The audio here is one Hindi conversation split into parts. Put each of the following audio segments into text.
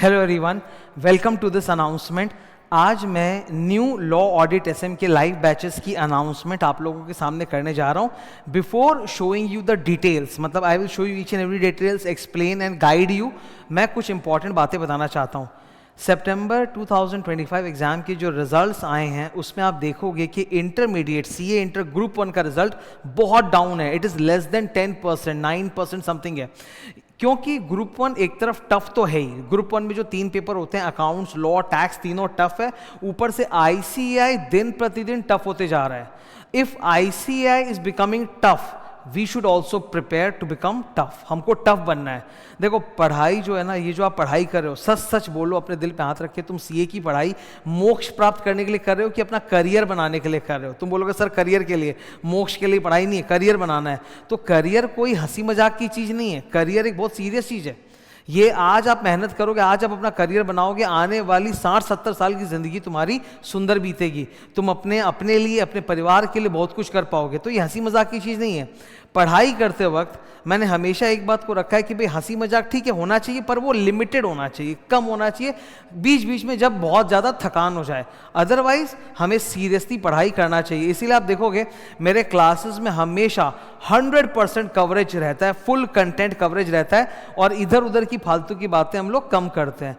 Hello everyone, welcome to this announcement. आज मैं न्यू लॉ ऑडिट एसएम के लाइव बैचेस की अनाउंसमेंट आप लोगों के सामने करने जा रहा हूं। Before showing you the details, मतलब I will show you each and every details, explain and guide you, मैं कुछ इंपॉर्टेंट बातें बताना चाहता हूं। सितंबर 2025 एग्जाम के जो रिजल्ट्स आए हैं उसमें आप देखोगे कि इंटरमीडिएट सीए इंटर ग्रुप 1 का रिजल्ट बहुत डाउन है। It is less than 10%, 9% something है। क्योंकि ग्रुप 1 एक तरफ टफ तो है ही, ग्रुप 1 में जो 3 पेपर होते हैं अकाउंट्स, लॉ, टैक्स, तीनों टफ है। ऊपर से आईसीएआई दिन प्रतिदिन टफ होते जा रहा है। If ICAI is becoming tough, we should also prepare to become tough. हमको टफ बनना है। देखो पढ़ाई जो है ना, ये जो आप पढ़ाई कर रहे हो, सच सच बोलो, अपने दिल पे हाथ रख के, तुम सीए की पढ़ाई मोक्ष प्राप्त करने के लिए कर रहे हो कि अपना करियर बनाने के लिए कर रहे हो? तुम बोलोगे सर करियर के लिए, मोक्ष के लिए पढ़ाई नहीं है, करियर बनाना है। तो करियर कोई हंसी मजाक की चीज़ नहीं है, करियर एक बहुत सीरियस चीज़ है। ये आज आप मेहनत करोगे, आज आप अपना करियर बनाओगे, आने वाली 60-70 साल की जिंदगी तुम्हारी सुंदर बीतेगी। तुम अपने लिए, अपने परिवार के लिए बहुत कुछ कर पाओगे। तो ये हंसी मजाक की चीज़ नहीं है। पढ़ाई करते वक्त मैंने हमेशा एक बात को रखा है कि भाई हंसी मजाक ठीक है होना चाहिए, पर वो लिमिटेड होना चाहिए, कम होना चाहिए, बीच बीच में जब बहुत ज़्यादा थकान हो जाए। अदरवाइज हमें सीरियसली पढ़ाई करना चाहिए। इसीलिए आप देखोगे मेरे क्लासेस में हमेशा 100% कवरेज रहता है, फुल कंटेंट कवरेज रहता है, और इधर उधर की फालतू की बातें हम लोग कम करते हैं।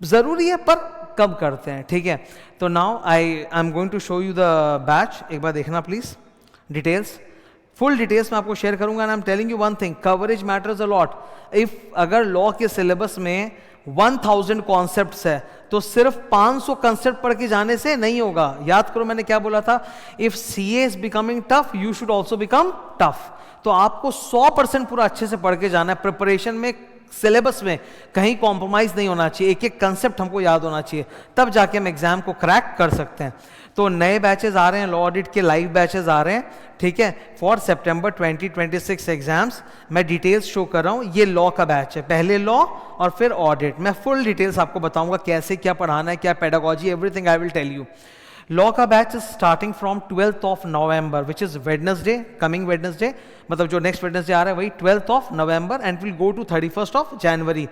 ज़रूरी है पर कम करते हैं, ठीक है। तो now I am going to show you the batch. एक बार देखना प्लीज़, डिटेल्स, फुल डिटेल्स मैं आपको शेयर करूंगा। And I am telling you one thing, coverage matters a lot. If अगर लॉ के सिलेबस में 1000 कॉन्सेप्ट्स है तो सिर्फ 500 कॉन्सेप्ट पढ़ के जाने से नहीं होगा। याद करो मैंने क्या बोला था, if CA is becoming tough you should also become tough. तो आपको 100% पूरा अच्छे से पढ़ के जाना है। प्रिपरेशन में, सिलेबस में कहीं कॉम्प्रोमाइज नहीं होना चाहिए, एक एक कंसेप्ट हमको याद होना चाहिए, तब जाके हम एग्जाम को क्रैक कर सकते हैं। तो नए बैचेस आ रहे हैं, लॉ ऑडिट के लाइव बैचेस आ रहे हैं, ठीक है, फॉर सितंबर 2026 एग्जाम्स। मैं डिटेल्स शो कर रहा हूँ। ये लॉ का बैच है, पहले लॉ और फिर ऑडिट। मैं फुल डिटेल्स आपको बताऊंगा कैसे क्या पढ़ाना है, क्या pedagogy, everything I will tell you. Law का batch is starting from 12th of November, which is Wednesday, coming Wednesday, मतलब जो नेक्स्ट वेडनेसडे आ रहा है वही 12th of November, and will go to 31st of January.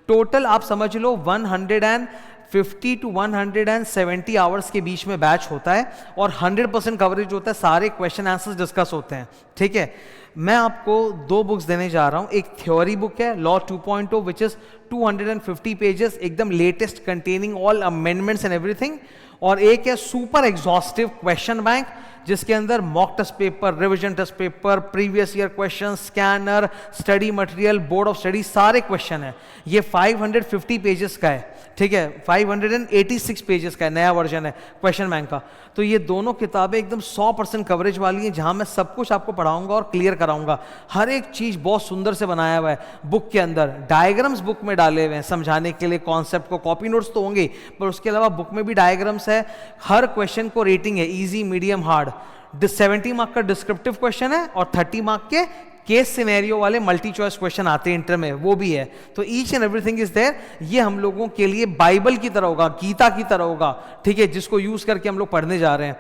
Total आप समझ लो 150 to 170 आवर्स के बीच में बैच होता है, और 100% कवरेज होता है, सारे क्वेश्चन आंसर्स डिस्कस होते हैं, ठीक है। मैं आपको 2 बुक्स देने जा रहा हूं। एक थ्योरी बुक है लॉ 2.0 विच इज 250 पेजेस, एकदम latest, containing all amendments and everything. और एक है सुपर एग्जॉस्टिव क्वेश्चन बैंक, जिसके अंदर mock test paper, revision test paper, previous year question, scanner, study material, board of study, सारे क्वेश्चन है। ये 550 पेजेस का है, ठीक है, 586 पेजेस का है, नया वर्जन है क्वेश्चन बैंक का। तो ये दोनों किताबें एकदम 100% कवरेज वाली हैं, जहां मैं सब कुछ आपको पढ़ाऊंगा और क्लियर कराऊंगा। हर एक चीज बहुत सुंदर से बनाया हुआ है बुक के अंदर। डायग्राम्स बुक में डाले हुए हैं समझाने के लिए कॉन्सेप्ट को। कॉपी नोट्स तो होंगे, पर उसके अलावा बुक में भी डायग्राम्स है। हर क्वेश्चन को रेटिंग है, इजी, मीडियम, हार्ड। 70 मार्क का डिस्क्रिप्टिव क्वेश्चन है, और 30 मार्क के केस सिनेरियो वाले मल्टी चॉइस क्वेश्चन आते हैं इंटर में, वो भी है। तो each and everything is there. ये हम लोगों के लिए बाइबल की तरह होगा, गीता की तरह होगा, ठीक है, जिसको यूज करके हम लोग पढ़ने जा रहे हैं।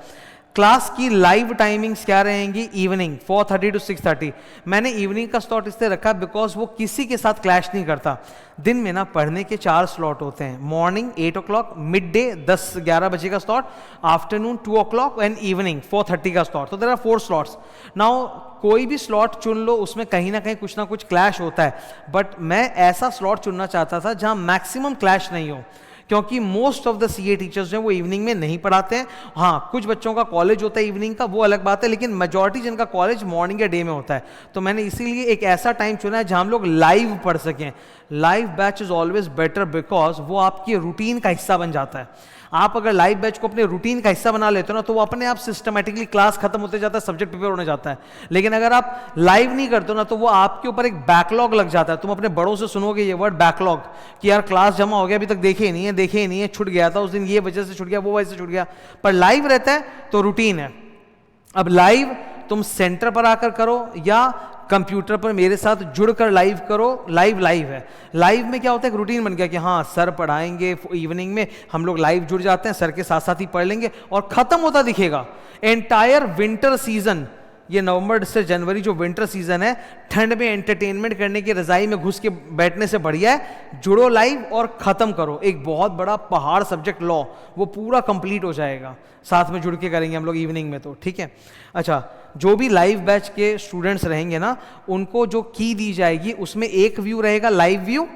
क्लास की लाइव टाइमिंग्स क्या रहेंगी? Evening 4:30 to 6:30। मैंने इवनिंग का स्लॉट इसलिए रखा बिकॉज वो किसी के साथ क्लैश नहीं करता। दिन में ना पढ़ने के 4 स्लॉट होते हैं, मॉर्निंग 8 o'clock, मिड डे 10-11 बजे का slot, afternoon 2 o'clock and evening 4:30 का स्लॉट। तो देयर आर 4 स्लॉट्स। नाउ कोई भी स्लॉट चुन लो, उसमें कहीं ना कहीं कुछ ना कुछ क्लैश होता है, बट मैं ऐसा स्लॉट चुनना चाहता था जहां मैक्सिमम क्लैश नहीं हो, क्योंकि most of the CA teachers जो हैं वो इवनिंग में नहीं पढ़ाते हैं। हाँ, कुछ बच्चों का कॉलेज होता है इवनिंग का, वो अलग बात है, लेकिन मेजॉरिटी जिनका कॉलेज मॉर्निंग या डे में होता है। तो मैंने इसीलिए एक ऐसा टाइम चुना है जहां हम लोग लाइव पढ़ सकें। Live batch is always better because वो आपकी रूटीन का हिस्सा बन जाता है। आप अगर लाइव बैच को अपने रूटीन का हिस्सा बना लेते हो ना, तो वो अपने आप सिस्टमेटिकली क्लास खत्म होते जाता है, सब्जेक्ट प्रिपेयर होने जाता है। लेकिन अगर आप लाइव नहीं करते हो ना, तो वो आपके ऊपर एक बैकलॉग लग जाता है। तुम अपने बड़ों से सुनोगे ये वर्ड बैकलॉग, कि यार क्लास जमा हो गया, अभी तक देखे ही नहीं है, छूट गया था उस दिन, ये वजह से छूट गया, वो वजह से छूट गया। पर लाइव रहता है तो रूटीन है। अब लाइव तुम सेंटर पर आकर करो या कंप्यूटर पर मेरे साथ जुड़कर लाइव करो, लाइव है। लाइव में क्या होता है, एक रूटीन बन गया कि हाँ सर पढ़ाएंगे, इवनिंग में हम लोग लाइव जुड़ जाते हैं, सर के साथ साथ ही पढ़ लेंगे और खत्म होता दिखेगा। एंटायर विंटर सीजन ये नवंबर से जनवरी जो विंटर सीजन है, ठंड में एंटरटेनमेंट करने की रजाई में घुस के बैठने से बढ़िया है जुड़ो लाइव और ख़त्म करो। एक बहुत बड़ा पहाड़ सब्जेक्ट लॉ, वो पूरा कंप्लीट हो जाएगा, साथ में जुड़ के करेंगे हम लोग इवनिंग में, तो ठीक है। अच्छा, जो भी लाइव बैच के स्टूडेंट्स रहेंगे ना, उनको जो की दी जाएगी उसमें एक व्यू रहेगा लाइव व्यू,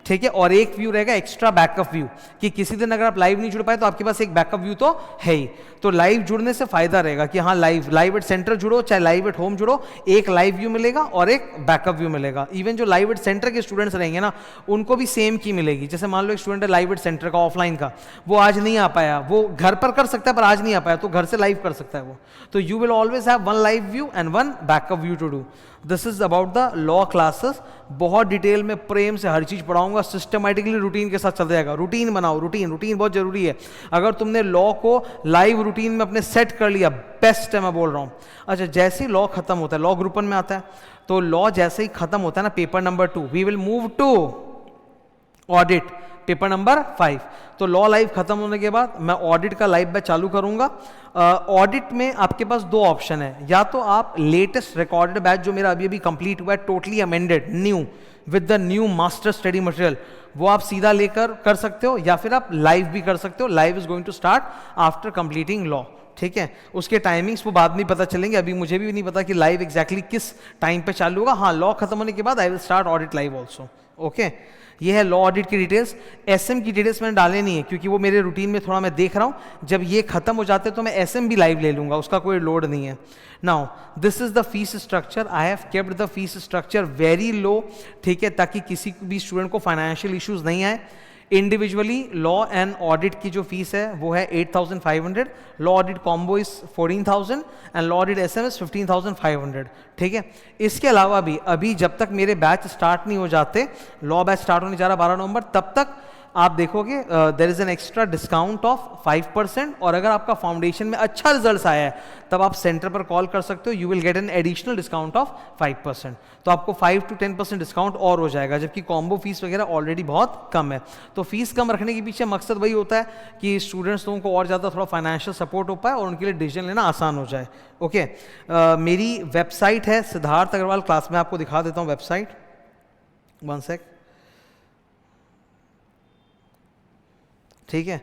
ठीक है, और एक व्यू रहेगा एक्स्ट्रा बैकअप व्यू, कि किसी दिन अगर आप लाइव नहीं जुड़ पाए तो आपके पास एक बैकअप व्यू तो है ही। तो लाइव जुड़ने से फायदा रहेगा कि हाँ लाइव एट सेंटर जुड़ो चाहे लाइव एट होम जुड़ो, एक लाइव व्यू मिलेगा और एक बैकअप व्यू मिलेगा। इवन जो लाइव एट सेंटर के स्टूडेंट्स रहेंगे ना, उनको भी सेम की मिलेगी। जैसे मान लो एक स्टूडेंट है लाइव एट सेंटर का ऑफलाइन का, वो आज नहीं आ पाया, वो घर पर कर सकता है पर आज नहीं आ पाया, तो घर से लाइव कर सकता है वो। तो you will always have one live view and one backup view to do. This is about the law classes. बहुत डिटेल में प्रेम से हर चीज पढ़ाऊंगा, सिस्टमेटिकली रूटीन के साथ चल जाएगा। रूटीन बनाओ, रूटीन बहुत जरूरी है। अगर तुमने लॉ को लाइव रूटीन में अपने सेट कर लिया, बेस्ट है, मैं बोल रहा हूं। अच्छा, जैसे ही लॉ खत्म होता है, लॉ ग्रुप 1 में आता है, तो लॉ जैसे ही खत्म होता है ना, paper number 2, we will move to audit, paper number 5। तो लॉ लाइव खत्म होने के बाद मैं ऑडिट का लाइव बैच चालू करूंगा। ऑडिट में आपके पास 2 ऑप्शन है, या तो आप लेटेस्ट रिकॉर्डेड बैच जो मेरा अभी अभी कंप्लीट हुआ है, totally amended new with the new master study material, वो आप सीधा लेकर कर सकते हो, या फिर आप लाइव भी कर सकते हो। Live is going to start after completing law, ठीक है। उसके टाइमिंग्स वो बाद में पता चलेंगे, अभी मुझे भी नहीं पता कि लाइव एग्जैक्टली किस टाइम पे चालू होगा। हाँ, लॉ खत्म होने के बाद I will start audit live also, okay. ये है लॉ ऑडिट की डिटेल्स। एसएम की डिटेल्स मैंने डाले नहीं है क्योंकि वो मेरे रूटीन में थोड़ा मैं देख रहा हूँ, जब ये खत्म हो जाते तो मैं एसएम भी लाइव ले लूंगा, उसका कोई लोड नहीं है। Now this is the fees structure. I have kept the fees structure very low, ठीक है, ताकि किसी भी स्टूडेंट को फाइनेंशियल इश्यूज नहीं आए। इंडिविजुअली लॉ एंड ऑडिट की जो फीस है वो है 8,500, law audit combo is 14,000 and law audit SM is 15,500, ठीक है। इसके अलावा भी अभी जब तक मेरे बैच स्टार्ट नहीं हो जाते, लॉ बैच स्टार्ट होने जा रहा 12 नवंबर, तब तक आप देखोगे there is an extra discount of 5%। और अगर आपका फाउंडेशन में अच्छा रिजल्ट आया है तब आप सेंटर पर कॉल कर सकते हो, you will get an additional discount of 5%। तो आपको 5 to 10% डिस्काउंट और हो जाएगा, जबकि कॉम्बो फीस वगैरह ऑलरेडी बहुत कम है। तो फीस कम रखने के पीछे मकसद वही होता है कि स्टूडेंट्स लोगों को और ज़्यादा थोड़ा फाइनेंशियल सपोर्ट हो पाए और उनके लिए डिसीजन लेना आसान हो जाए, ओके। मेरी वेबसाइट है सिद्धार्थ अग्रवाल क्लास, में आपको दिखा देता हूँ वेबसाइट, 1 सेक, ठीक है।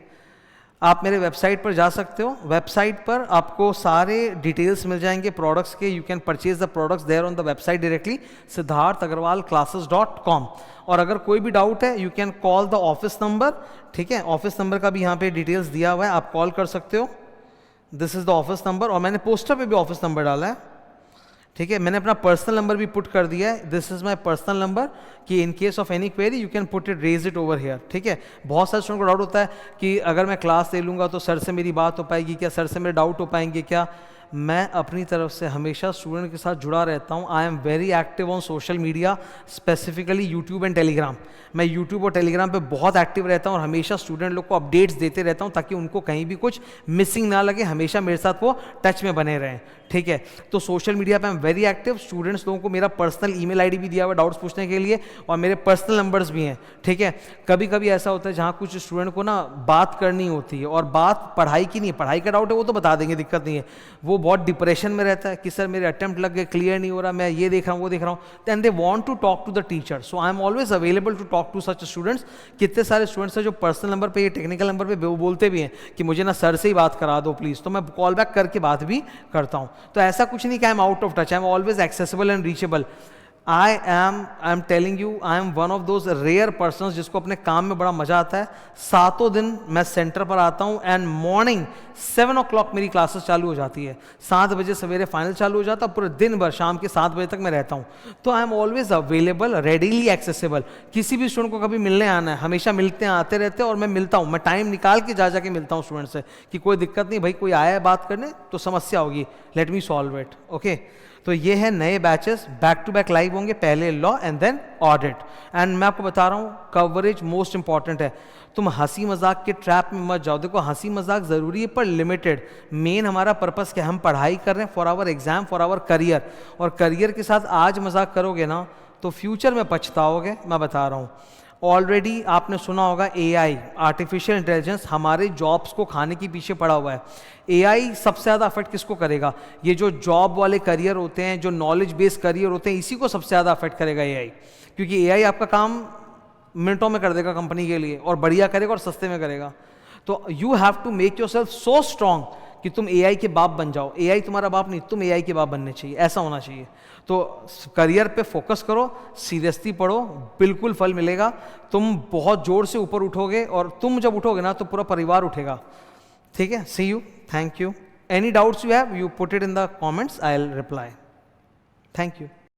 आप मेरे वेबसाइट पर जा सकते हो। वेबसाइट पर आपको सारे डिटेल्स मिल जाएंगे प्रोडक्ट्स के। You can purchase the products there on the website directly, siddharthagarwalclasses.com। और अगर कोई भी डाउट है you can call the office number, ठीक है। ऑफिस नंबर का भी यहाँ पे डिटेल्स दिया हुआ है, आप कॉल कर सकते हो। This is the office number, और मैंने पोस्टर पे भी ऑफिस नंबर डाला है, ठीक है। मैंने अपना पर्सनल नंबर भी पुट कर दिया है, this is my personal number, कि in case of any query you can put it, raise it over here, ठीक है। बहुत सारे स्टूडेंट को डाउट होता है कि अगर मैं क्लास ले लूँगा तो सर से मेरी बात हो पाएगी क्या, सर से मेरे डाउट हो पाएंगे क्या। मैं अपनी तरफ से हमेशा स्टूडेंट के साथ जुड़ा रहता हूँ। I am very active on social media, specifically YouTube and Telegram. मैं यूट्यूब और टेलीग्राम पे बहुत एक्टिव रहता हूँ और हमेशा स्टूडेंट लोग को अपडेट्स देते रहता हूँ ताकि उनको कहीं भी कुछ मिसिंग ना लगे, हमेशा मेरे साथ वो टच में बने रहें, ठीक है। तो सोशल मीडिया पे I am very active. Students लोगों को मेरा पर्सनल ईमेल आईडी भी दिया हुआ है डाउट्स पूछने के लिए, और मेरे पर्सनल नंबर्स भी हैं, ठीक है। कभी कभी ऐसा होता है जहाँ कुछ स्टूडेंट को ना बात करनी होती है और बात पढ़ाई की नहीं है, पढ़ाई का डाउट है वो तो बता देंगे, दिक्कत नहीं है। वो बहुत डिप्रेशन में रहता है कि सर मेरे अटेम्प्ट लग गए, क्लियर नहीं हो रहा, मैं ये देख रहा हूँ वो देख रहा हूँ, then they want to talk to the teacher. So I am always available to talk to such students. कितने सारे स्टूडेंट्स हैं जो पर्सनल नंबर पे, ये टेक्निकल नंबर पे बोलते भी हैं कि मुझे ना सर से ही बात करा दो प्लीज़, तो मैं कॉल बैक करके बात भी करता हूँ। तो ऐसा कुछ नहीं कि I am out of touch, I am always accessible and reachable. I am telling you, I am one of those rare persons जिसको अपने काम में बड़ा मजा आता है। 7 दिन मैं सेंटर पर आता हूँ एंड मॉर्निंग 7 o'clock मेरी क्लासेस चालू हो जाती है, 7 बजे सवेरे फाइनल चालू हो जाता है, पूरे दिन भर शाम के 7 बजे तक मैं रहता हूँ। तो आई am always available, readily accessible. किसी भी स्टूडेंट को कभी मिलने आना है, हमेशा मिलते हैं, आते रहते हैं, और मैं मिलता हूँ, मैं टाइम निकाल के जा जाके मिलता हूँ स्टूडेंट से कि कोई दिक्कत नहीं भाई, कोई आया है बात करने तो समस्या होगी, let me solve it, okay. तो ये है नए batches, back to back live होंगे, पहले law and then audit. And मैं आपको बता रहा हूँ कवरेज मोस्ट इंपॉर्टेंट है। तुम हंसी मजाक के ट्रैप में मत जाओ। देखो हंसी मजाक जरूरी है पर लिमिटेड। मेन हमारा पर्पस क्या, हम पढ़ाई कर रहे हैं for our exam, for our career, और करियर के साथ आज मजाक करोगे ना तो फ्यूचर में पछताओगे, मैं बता रहा हूँ। ऑलरेडी आपने सुना होगा AI, आर्टिफिशियल इंटेलिजेंस हमारे जॉब्स को खाने के पीछे पड़ा हुआ है। AI सबसे ज़्यादा अफेक्ट किसको करेगा? ये जो जॉब वाले करियर होते हैं, जो नॉलेज बेस्ड करियर होते हैं, इसी को सबसे ज़्यादा अफेक्ट करेगा AI, क्योंकि AI आपका काम मिनटों में कर देगा कंपनी के लिए, और बढ़िया करेगा और सस्ते में करेगा। तो you have to make yourself so strong कि तुम AI के बाप बन जाओ। AI तुम्हारा बाप नहीं, तुम AI के बाप बनने चाहिए, ऐसा होना चाहिए। तो करियर पे फोकस करो, सीरियसली पढ़ो, बिल्कुल फल मिलेगा। तुम बहुत जोर से ऊपर उठोगे, और तुम जब उठोगे ना तो पूरा परिवार उठेगा। ठीक है, see you, thank you. Any doubts you have, you put it in the comments, I will reply. Thank you.